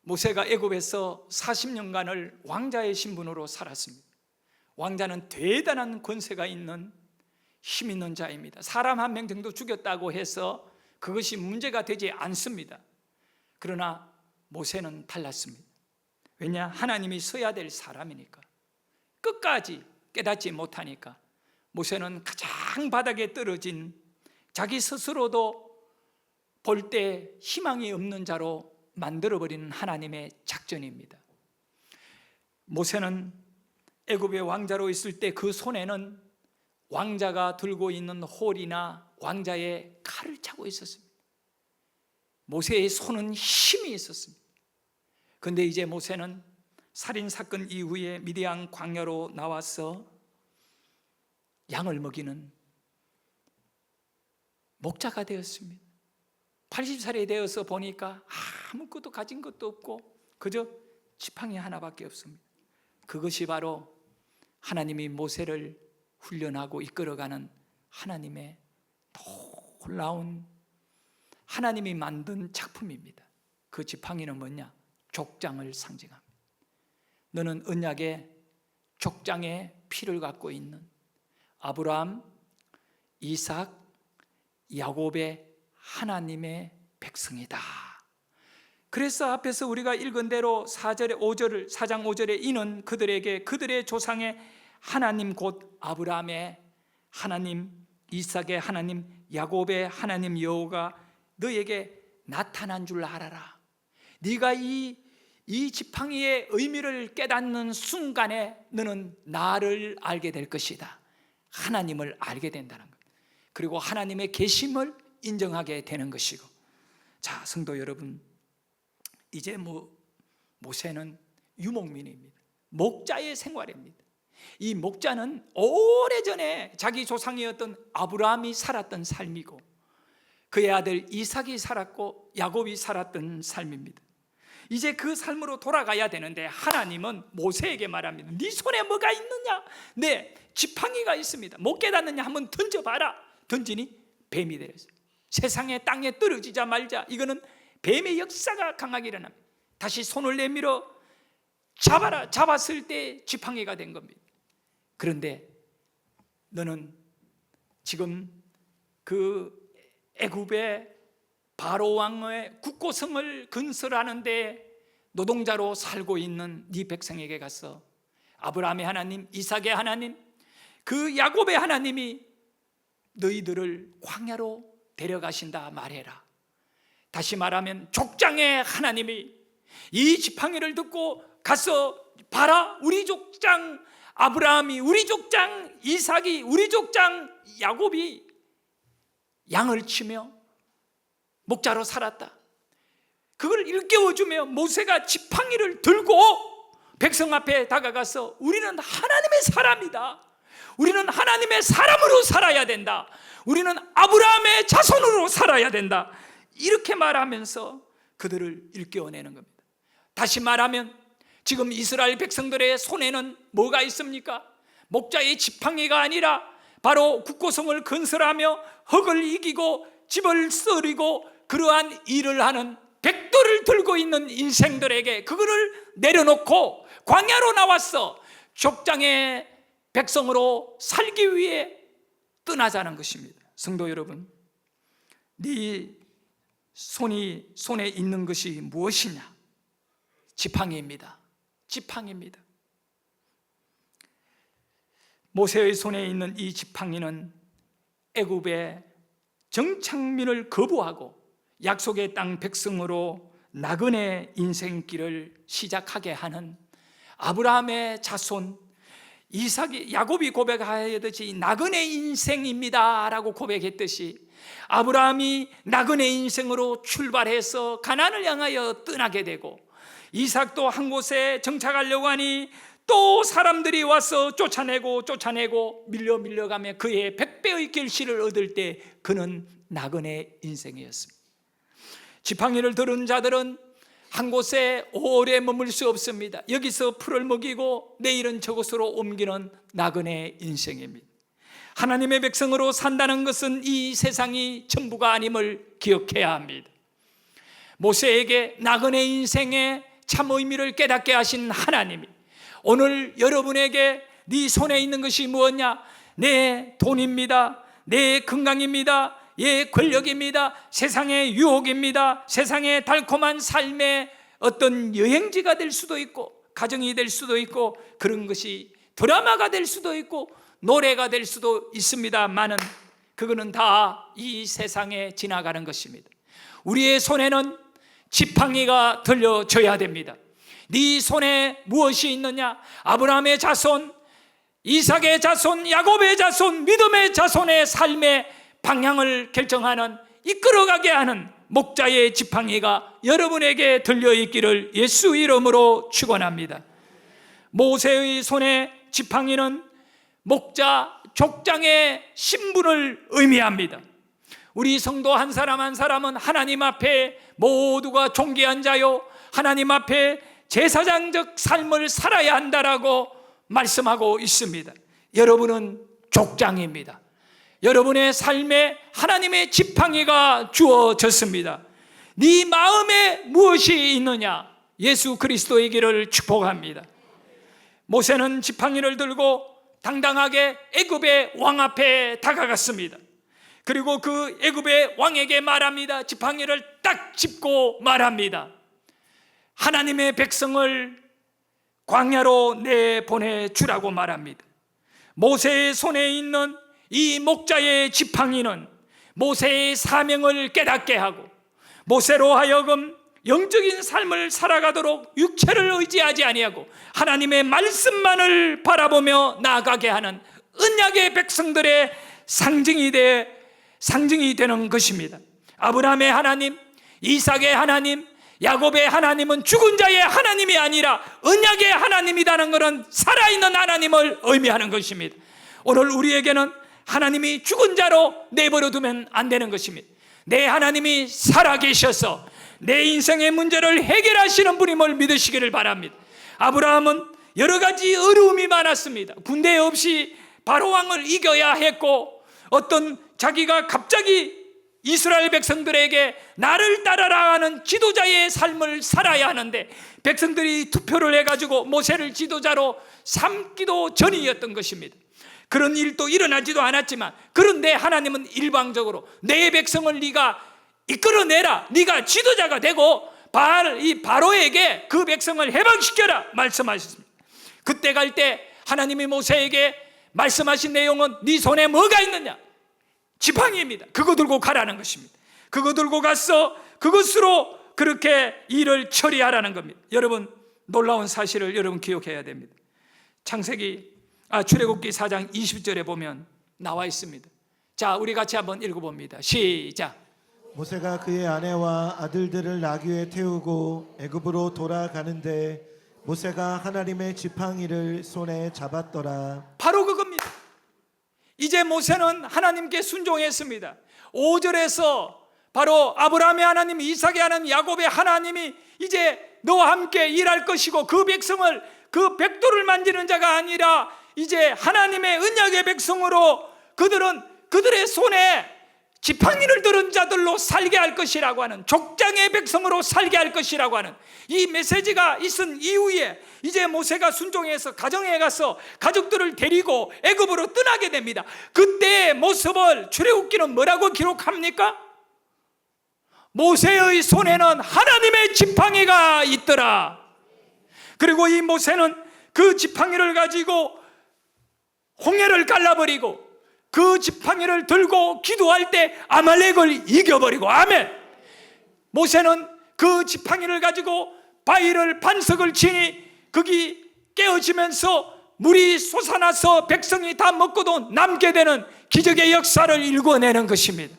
모세가 애굽에서 40년간을 왕자의 신분으로 살았습니다. 왕자는 대단한 권세가 있는 힘 있는 자입니다. 사람 한 명 정도 죽였다고 해서 그것이 문제가 되지 않습니다. 그러나 모세는 달랐습니다. 왜냐? 하나님이 써야 될 사람이니까. 끝까지 깨닫지 못하니까 모세는 가장 바닥에 떨어진 자기 스스로도 볼 때 희망이 없는 자로 만들어버리는 하나님의 작전입니다. 모세는 애굽의 왕자로 있을 때 그 손에는 왕자가 들고 있는 홀이나 왕자의 칼을 차고 있었습니다. 모세의 손은 힘이 있었습니다. 그런데 이제 모세는 살인사건 이후에 미디안 광야로 나와서 양을 먹이는 목자가 되었습니다. 80살이 되어서 보니까 아무것도 가진 것도 없고 그저 지팡이 하나밖에 없습니다. 그것이 바로 하나님이 모세를 훈련하고 이끌어가는 하나님의 놀라운 하나님이 만든 작품입니다. 그 지팡이는 뭐냐? 족장을 상징합니다. 너는 언약의 족장의 피를 갖고 있는 아브라함, 이삭, 야곱의 하나님의 백성이다. 그래서 앞에서 우리가 읽은 대로 4장 5절에 이는 그들에게 그들의 조상의 하나님 곧 아브라함의 하나님, 이삭의 하나님, 야곱의 하나님 여호와가 너에게 나타난 줄 알아라. 네가 이 지팡이의 의미를 깨닫는 순간에 너는 나를 알게 될 것이다. 하나님을 알게 된다는 것. 그리고 하나님의 계심을 인정하게 되는 것이고. 자, 성도 여러분, 이제 모세는 유목민입니다. 목자의 생활입니다. 이 목자는 오래전에 자기 조상이었던 아브라함이 살았던 삶이고 그의 아들 이삭이 살았고 야곱이 살았던 삶입니다. 이제 그 삶으로 돌아가야 되는데 하나님은 모세에게 말합니다. 네 손에 뭐가 있느냐? 네, 지팡이가 있습니다. 못 깨닫느냐? 한번 던져봐라. 던지니 뱀이 되었어요. 세상에 땅에 떨어지자 말자 이거는 뱀의 역사가 강하게 일어납니다. 다시 손을 내밀어 잡아라. 잡았을 때 지팡이가 된 겁니다. 그런데 너는 지금 그 애굽의 바로 왕의 국고성을 건설하는데 노동자로 살고 있는 네 백성에게 가서 아브라함의 하나님, 이삭의 하나님, 그 야곱의 하나님이 너희들을 광야로 데려가신다 말해라. 다시 말하면 족장의 하나님이 이 지팡이를 듣고 가서 봐라. 우리 족장 아브라함이, 우리 족장 이삭이, 우리 족장 야곱이 양을 치며 목자로 살았다. 그걸 일깨워주며 모세가 지팡이를 들고 백성 앞에 다가가서 우리는 하나님의 사람이다. 우리는 하나님의 사람으로 살아야 된다. 우리는 아브라함의 자손으로 살아야 된다. 이렇게 말하면서 그들을 일깨워내는 겁니다. 다시 말하면 지금 이스라엘 백성들의 손에는 뭐가 있습니까? 목자의 지팡이가 아니라 바로 국고성을 건설하며 흙을 이기고 집을 썰이고 그러한 일을 하는 백도를 들고 있는 인생들에게 그거를 내려놓고 광야로 나왔어 족장의 백성으로 살기 위해 떠나자는 것입니다. 성도 여러분, 네 손에 있는 것이 무엇이냐? 지팡이입니다. 지팡이입니다. 모세의 손에 있는 이 지팡이는 애굽의 정착민을 거부하고 약속의 땅 백성으로 나그네 인생길을 시작하게 하는 아브라함의 자손 이삭이 야곱이 고백하였듯이 나그네 인생입니다 라고 고백했듯이 아브라함이 나그네 인생으로 출발해서 가나안을 향하여 떠나게 되고 이삭도 한 곳에 정착하려고 하니 또 사람들이 와서 쫓아내고 밀려가며 그의 100배의 결실을 얻을 때 그는 나그네 인생이었습니다. 지팡이를 들은 자들은 한 곳에 오래 머물 수 없습니다. 여기서 풀을 먹이고 내일은 저곳으로 옮기는 나그네 인생입니다. 하나님의 백성으로 산다는 것은 이 세상이 전부가 아님을 기억해야 합니다. 모세에게 나그네 인생의 참 의미를 깨닫게 하신 하나님이 오늘 여러분에게 네 손에 있는 것이 무엇냐? 내 돈입니다. 내 건강입니다. 예, 권력입니다. 세상의 유혹입니다. 세상의 달콤한 삶의 어떤 여행지가 될 수도 있고 가정이 될 수도 있고 그런 것이 드라마가 될 수도 있고 노래가 될 수도 있습니다만은 그거는 다 이 세상에 지나가는 것입니다. 우리의 손에는 지팡이가 들려줘야 됩니다. 네 손에 무엇이 있느냐? 아브라함의 자손, 이삭의 자손, 야곱의 자손, 믿음의 자손의 삶의 방향을 결정하는 이끌어가게 하는 목자의 지팡이가 여러분에게 들려있기를 예수 이름으로 축원합니다. 모세의 손에 지팡이는 목자 족장의 신분을 의미합니다. 우리 성도 한 사람 한 사람은 하나님 앞에 모두가 존귀한 자요, 하나님 앞에 제사장적 삶을 살아야 한다라고 말씀하고 있습니다. 여러분은 족장입니다. 여러분의 삶에 하나님의 지팡이가 주어졌습니다. 네 마음에 무엇이 있느냐? 예수 그리스도의 길을 축복합니다. 모세는 지팡이를 들고 당당하게 애굽의 왕 앞에 다가갔습니다. 그리고 그 애굽의 왕에게 말합니다. 지팡이를 딱 짚고 말합니다. 하나님의 백성을 광야로 내보내주라고 말합니다. 모세의 손에 있는 이 목자의 지팡이는 모세의 사명을 깨닫게 하고 모세로 하여금 영적인 삶을 살아가도록 육체를 의지하지 아니하고 하나님의 말씀만을 바라보며 나아가게 하는 언약의 백성들의 상징이 되는 것입니다. 아브라함의 하나님, 이삭의 하나님, 야곱의 하나님은 죽은 자의 하나님이 아니라 언약의 하나님이라는 것은 살아있는 하나님을 의미하는 것입니다. 오늘 우리에게는 하나님이 죽은 자로 내버려 두면 안 되는 것입니다. 내 하나님이 살아계셔서 내 인생의 문제를 해결하시는 분임을 믿으시기를 바랍니다. 아브라함은 여러 가지 어려움이 많았습니다. 군대 없이 바로왕을 이겨야 했고, 어떤 자기가 갑자기 이스라엘 백성들에게 나를 따라라 하는 지도자의 삶을 살아야 하는데, 백성들이 투표를 해가지고 모세를 지도자로 삼기도 전이었던 것입니다. 그런 일도 일어나지도 않았지만, 그런데 하나님은 일방적으로 내 백성을 네가 이끌어내라, 네가 지도자가 되고 이 바로에게 그 백성을 해방시켜라 말씀하셨습니다. 그때 갈 때 하나님이 모세에게 말씀하신 내용은 네 손에 뭐가 있느냐? 지팡이입니다. 그거 들고 가라는 것입니다. 그거 들고 가서 그것으로 그렇게 일을 처리하라는 겁니다. 여러분, 놀라운 사실을 여러분 기억해야 됩니다. 출애굽기 4장 20절에 보면 나와 있습니다. 자, 우리 같이 한번 읽어봅니다. 시작. 모세가 그의 아내와 아들들을 나귀에 태우고 애굽으로 돌아가는데 모세가 하나님의 지팡이를 손에 잡았더라. 바로 그겁니다. 이제 모세는 하나님께 순종했습니다. 5절에서 바로 아브라함의 하나님, 이삭의 하나님, 야곱의 하나님이 이제 너와 함께 일할 것이고 그 백성을, 그 백도를 만지는 자가 아니라 이제 하나님의 언약의 백성으로 그들의 손에 지팡이를 들은 자들로 살게 할 것이라고 하는, 족장의 백성으로 살게 할 것이라고 하는 이 메시지가 있은 이후에 이제 모세가 순종해서 가정에 가서 가족들을 데리고 애굽으로 떠나게 됩니다. 그때의 모습을 출애굽기는 뭐라고 기록합니까? 모세의 손에는 하나님의 지팡이가 있더라. 그리고 이 모세는 그 지팡이를 가지고 홍해를 갈라버리고 그 지팡이를 들고 기도할 때 아말렉을 이겨버리고, 아멘. 모세는 그 지팡이를 가지고 바위를 반석을 치니 거기 깨어지면서 물이 솟아나서 백성이 다 먹고도 남게 되는 기적의 역사를 일궈내는 것입니다.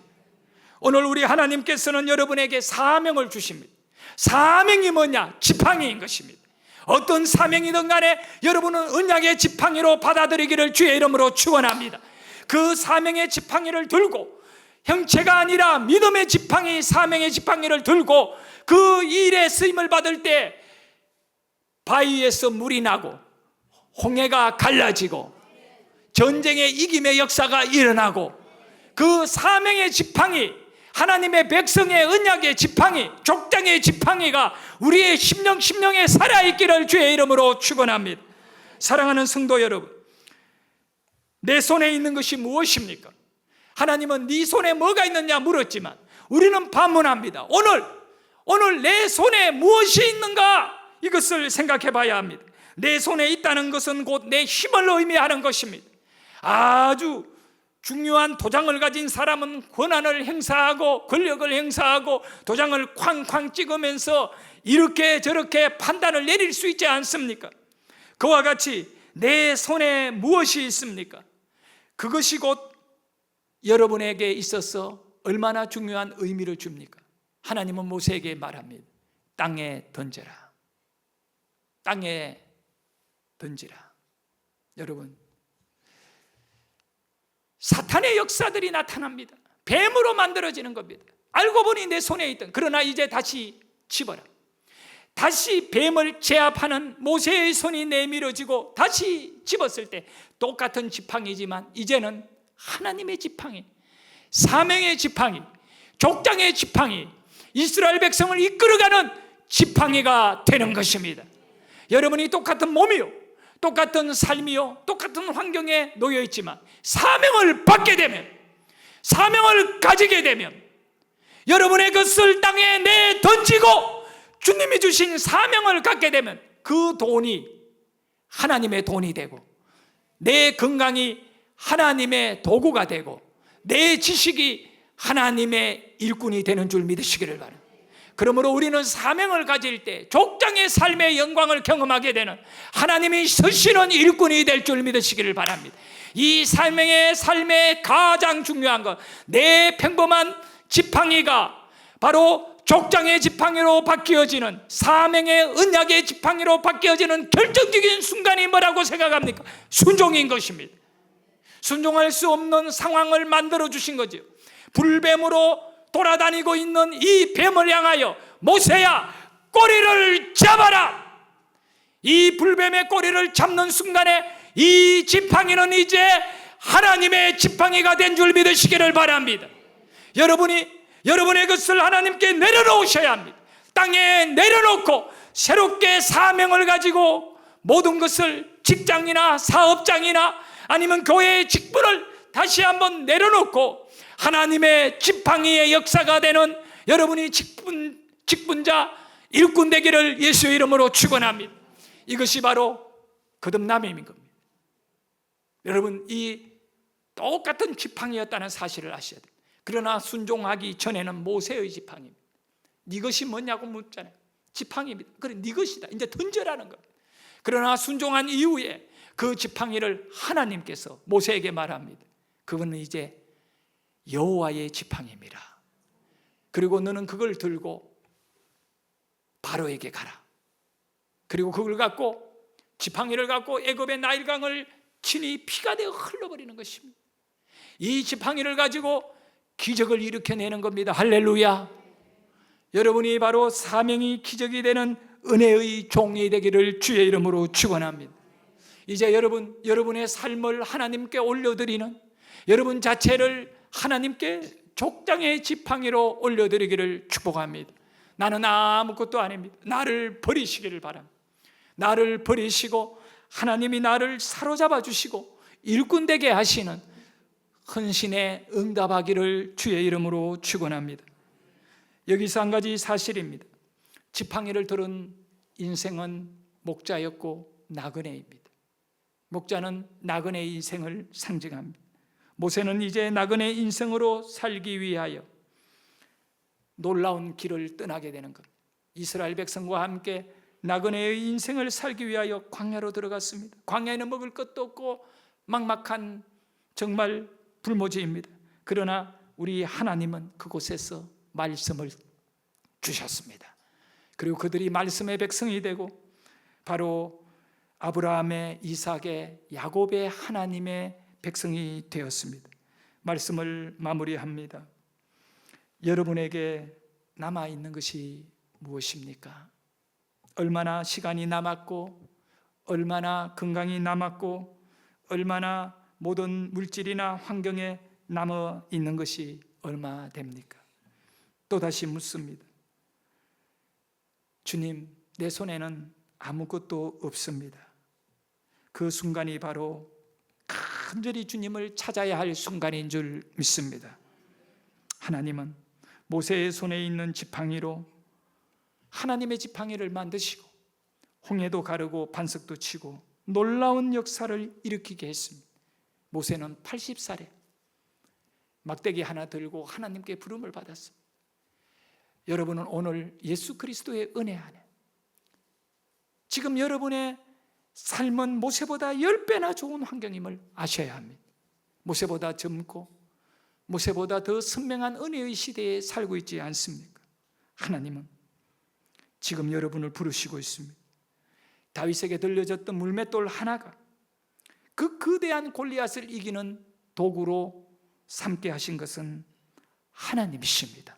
오늘 우리 하나님께서는 여러분에게 사명을 주십니다. 사명이 뭐냐? 지팡이인 것입니다. 어떤 사명이든 간에 여러분은 언약의 지팡이로 받아들이기를 주의 이름으로 축원합니다. 그 사명의 지팡이를 들고, 형체가 아니라 믿음의 지팡이, 사명의 지팡이를 들고 그 일에 쓰임을 받을 때 바위에서 물이 나고 홍해가 갈라지고 전쟁의 이김의 역사가 일어나고, 그 사명의 지팡이, 하나님의 백성의 언약의 지팡이, 족장의 지팡이가 우리의 심령에 살아있기를 주의 이름으로 축원합니다. 사랑하는 성도 여러분, 내 손에 있는 것이 무엇입니까? 하나님은 네 손에 뭐가 있느냐 물었지만 우리는 반문합니다. 오늘 내 손에 무엇이 있는가? 이것을 생각해 봐야 합니다. 내 손에 있다는 것은 곧 내 힘을 의미하는 것입니다. 아주 중요한 도장을 가진 사람은 권한을 행사하고 권력을 행사하고 도장을 쾅쾅 찍으면서 이렇게 저렇게 판단을 내릴 수 있지 않습니까? 그와 같이 내 손에 무엇이 있습니까? 그것이 곧 여러분에게 있어서 얼마나 중요한 의미를 줍니까? 하나님은 모세에게 말합니다. 땅에 던져라. 땅에 던지라. 여러분, 사탄의 역사들이 나타납니다. 뱀으로 만들어지는 겁니다. 알고 보니 내 손에 있던, 그러나 이제 다시 집어라. 다시 뱀을 제압하는 모세의 손이 내밀어지고 다시 집었을 때 똑같은 지팡이지만 이제는 하나님의 지팡이, 사명의 지팡이, 족장의 지팡이, 이스라엘 백성을 이끌어가는 지팡이가 되는 것입니다. 여러분이 똑같은 몸이요, 똑같은 삶이요, 똑같은 환경에 놓여 있지만 사명을 받게 되면, 사명을 가지게 되면 여러분의 것을 땅에 내던지고 주님이 주신 사명을 갖게 되면 그 돈이 하나님의 돈이 되고, 내 건강이 하나님의 도구가 되고, 내 지식이 하나님의 일꾼이 되는 줄 믿으시기를 바랍니다. 그러므로 우리는 사명을 가질 때 족장의 삶의 영광을 경험하게 되는 하나님이 쓰시는 일꾼이 될 줄 믿으시기를 바랍니다. 이 사명의 삶의 가장 중요한 것, 내 평범한 지팡이가 바로 족장의 지팡이로 바뀌어지는, 사명의 언약의 지팡이로 바뀌어지는 결정적인 순간이 뭐라고 생각합니까? 순종인 것입니다. 순종할 수 없는 상황을 만들어 주신 거죠. 불뱀으로 돌아다니고 있는 이 뱀을 향하여 모세야, 꼬리를 잡아라. 이 불뱀의 꼬리를 잡는 순간에 이 지팡이는 이제 하나님의 지팡이가 된 줄 믿으시기를 바랍니다. 여러분의 것을 하나님께 내려놓으셔야 합니다. 땅에 내려놓고 새롭게 사명을 가지고 모든 것을, 직장이나 사업장이나 아니면 교회의 직분을 다시 한번 내려놓고 하나님의 지팡이의 역사가 되는 여러분이 직분자, 일꾼 되기를 예수의 이름으로 축원합니다. 이것이 바로 거듭남인 겁니다. 여러분, 이 똑같은 지팡이였다는 사실을 아셔야 돼요. 그러나 순종하기 전에는 모세의 지팡이입니다. 네 것이 뭐냐고 묻잖아요. 지팡이입니다. 그래, 네 것이다. 이제 던져라는 겁니다. 그러나 순종한 이후에 그 지팡이를 하나님께서 모세에게 말합니다. 그거는 이제 여호와의 지팡이입니다. 그리고 너는 그걸 들고 바로에게 가라. 그리고 그걸 갖고, 지팡이를 갖고 애굽의 나일강을 친히 피가 되어 흘러버리는 것입니다. 이 지팡이를 가지고 기적을 일으켜내는 겁니다. 할렐루야. 여러분이 바로 사명이 기적이 되는 은혜의 종이 되기를 주의 이름으로 축원합니다. 이제 여러분의 삶을 하나님께 올려드리는, 여러분 자체를 하나님께 족장의 지팡이로 올려드리기를 축복합니다. 나는 아무것도 아닙니다. 나를 버리시기를 바랍니다. 나를 버리시고 하나님이 나를 사로잡아 주시고 일꾼 되게 하시는 헌신에 응답하기를 주의 이름으로 축원합니다. 여기서 한 가지 사실입니다. 지팡이를 들은 인생은 목자였고 나그네입니다. 목자는 나그네의 인생을 상징합니다. 모세는 이제 나그네 인생으로 살기 위하여 놀라운 길을 떠나게 되는 것, 이스라엘 백성과 함께 나그네의 인생을 살기 위하여 광야로 들어갔습니다. 광야에는 먹을 것도 없고 막막한 정말 불모지입니다. 그러나 우리 하나님은 그곳에서 말씀을 주셨습니다. 그리고 그들이 말씀의 백성이 되고 바로 아브라함의, 이삭의, 야곱의 하나님의 백성이 되었습니다. 말씀을 마무리합니다. 여러분에게 남아있는 것이 무엇입니까? 얼마나 시간이 남았고, 얼마나 건강이 남았고, 얼마나 모든 물질이나 환경에 남아있는 것이 얼마 됩니까? 또다시 묻습니다. 주님, 내 손에는 아무것도 없습니다. 그 순간이 바로 간절히 주님을 찾아야 할 순간인 줄 믿습니다. 하나님은 모세의 손에 있는 지팡이로 하나님의 지팡이를 만드시고 홍해도 가르고 반석도 치고 놀라운 역사를 일으키게 했습니다. 모세는 80살에 막대기 하나 들고 하나님께 부름을 받았습니다. 여러분은 오늘 예수 그리스도의 은혜 안에 지금 여러분의 삶은 모세보다 10배나 좋은 환경임을 아셔야 합니다. 모세보다 젊고 모세보다 더 선명한 은혜의 시대에 살고 있지 않습니까? 하나님은 지금 여러분을 부르시고 있습니다. 다윗에게 들려졌던 물맷돌 하나가 그 거대한 골리앗을 이기는 도구로 삼게 하신 것은 하나님이십니다.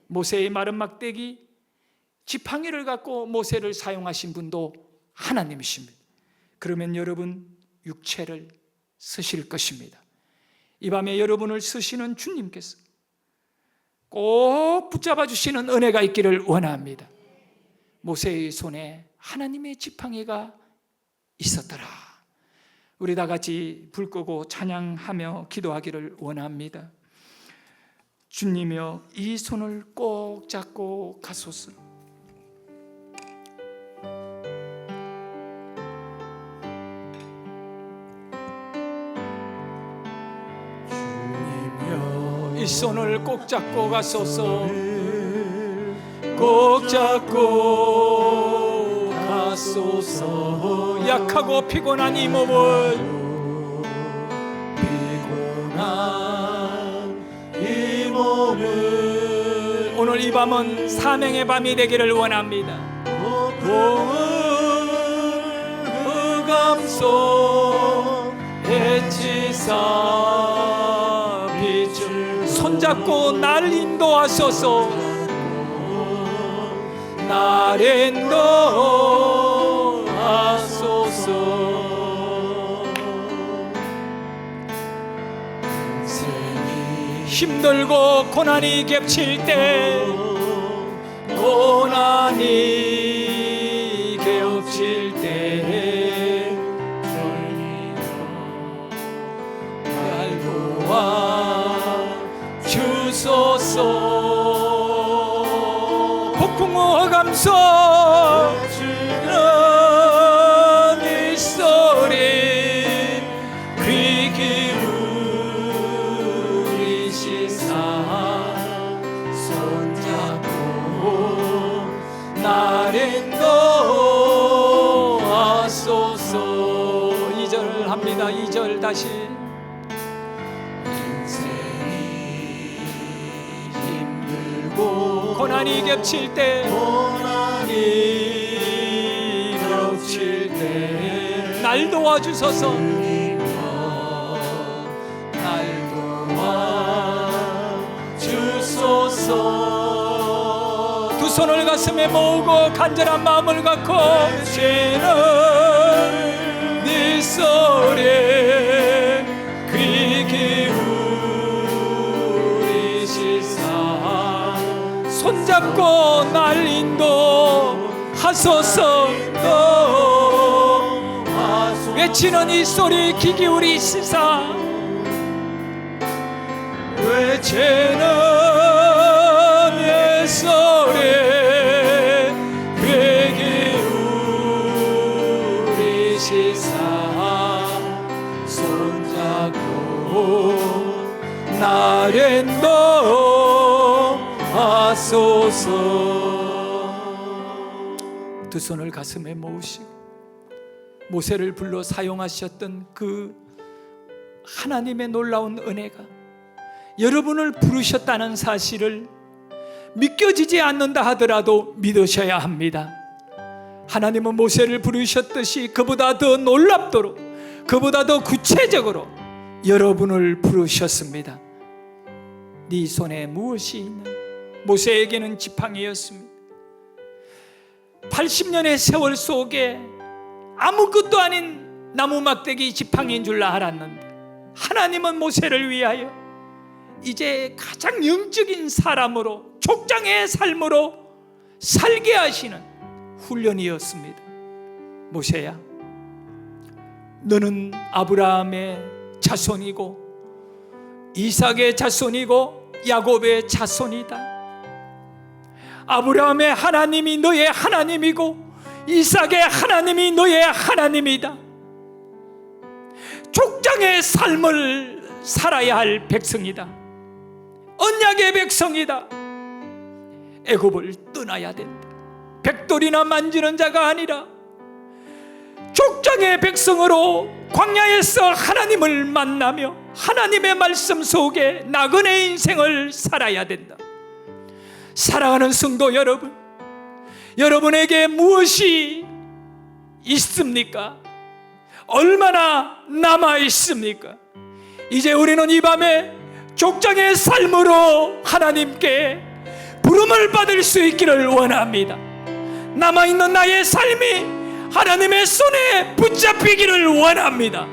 모세의 마른 막대기 지팡이를 갖고 모세를 사용하신 분도 하나님이십니다. 그러면 여러분 육체를 쓰실 것입니다. 이 밤에 여러분을 쓰시는 주님께서 꼭 붙잡아 주시는 은혜가 있기를 원합니다. 모세의 손에 하나님의 지팡이가 있었더라. 우리 다 같이 불 끄고 찬양하며 기도하기를 원합니다. 주님이여, 이 손을 꼭 잡고 가소서. 이 손을 꼭 잡고 가소서. 꼭 잡고 가소서. 약하고 피곤한 이 몸을, 오늘 이 밤은 사명의 밤이 되기를 원합니다. 흑암속 해치사 빛을 손잡고 날 인도하소서. 날 인도하소서. 힘들고 고난이 겹칠 때, 고난이 겹칠 때 날 도와 주소서. 폭풍우 흑암속 이 소리 귀 기울이시사 손잡고 날 인도하소서. 2절 합니다. 2절 다시. 인생이 힘들고 고난이 겹칠 때, 고난이 겹칠 때 날 도와주소서. 날 도와주소서. 두 손을 가슴에 모으고 간절한 마음을 갖고 죄는 네 소리 귀 기울이시사 손잡고 날 인도하소서. 외치는 이 소리 귀 기울이시사. 외치는 이 소리 귀 기울이시사 손잡고 날 인도하소서. 두 손을 가슴에 모으시고 모세를 불러 사용하셨던 그 하나님의 놀라운 은혜가 여러분을 부르셨다는 사실을 믿겨지지 않는다 하더라도 믿으셔야 합니다. 하나님은 모세를 부르셨듯이 그보다 더 놀랍도록, 그보다 더 구체적으로 여러분을 부르셨습니다. 네 손에 무엇이 있는? 모세에게는 지팡이였습니다. 80년의 세월 속에 아무것도 아닌 나무 막대기 지팡이인 줄 알았는데, 하나님은 모세를 위하여 이제 가장 영적인 사람으로, 족장의 삶으로 살게 하시는 훈련이었습니다. 모세야, 너는 아브라함의 자손이고 이삭의 자손이고 야곱의 자손이다. 아브라함의 하나님이 너의 하나님이고 이삭의 하나님이 너의 하나님이다. 족장의 삶을 살아야 할 백성이다. 언약의 백성이다. 애굽을 떠나야 된다. 백돌이나 만지는 자가 아니라 족장의 백성으로 광야에서 하나님을 만나며 하나님의 말씀 속에 나그네 인생을 살아야 된다. 사랑하는 성도 여러분, 여러분에게 무엇이 있습니까? 얼마나 남아 있습니까? 이제 우리는 이 밤에 족장의 삶으로 하나님께 부름을 받을 수 있기를 원합니다. 남아있는 나의 삶이 하나님의 손에 붙잡히기를 원합니다.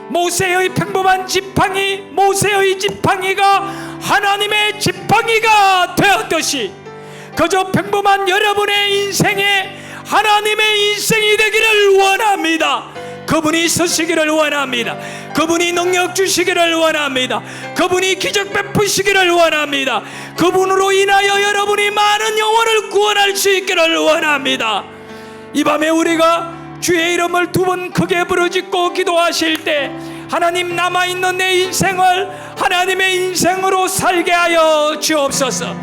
모세의 평범한 지팡이, 모세의 지팡이가 하나님의 지팡이가 되었듯이 그저 평범한 여러분의 인생에 하나님의 인생이 되기를 원합니다. 그분이 서시기를 원합니다. 그분이 능력 주시기를 원합니다. 그분이 기적 베푸시기를 원합니다. 그분으로 인하여 여러분이 많은 영혼을 구원할 수 있기를 원합니다. 이 밤에 우리가 주의 이름을 두 번 크게 부르짖고 기도하실 때 하나님, 남아있는 내 인생을 하나님의 인생으로 살게 하여 주옵소서.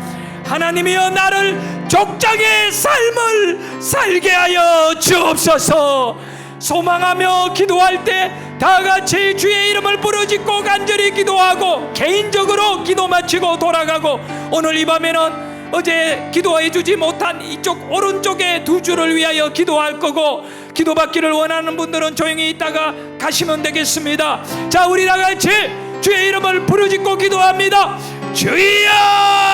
하나님이여, 나를 족장의 삶을 살게 하여 주옵소서. 소망하며 기도할 때 다같이 주의 이름을 부르짖고 간절히 기도하고 개인적으로 기도 마치고 돌아가고, 오늘 이 밤에는 어제 기도해 주지 못한 이쪽 오른쪽에 두 줄을 위하여 기도할 거고, 기도받기를 원하는 분들은 조용히 있다가 가시면 되겠습니다. 자, 우리 다같이 주의 이름을 부르짖고 기도합니다. 주여!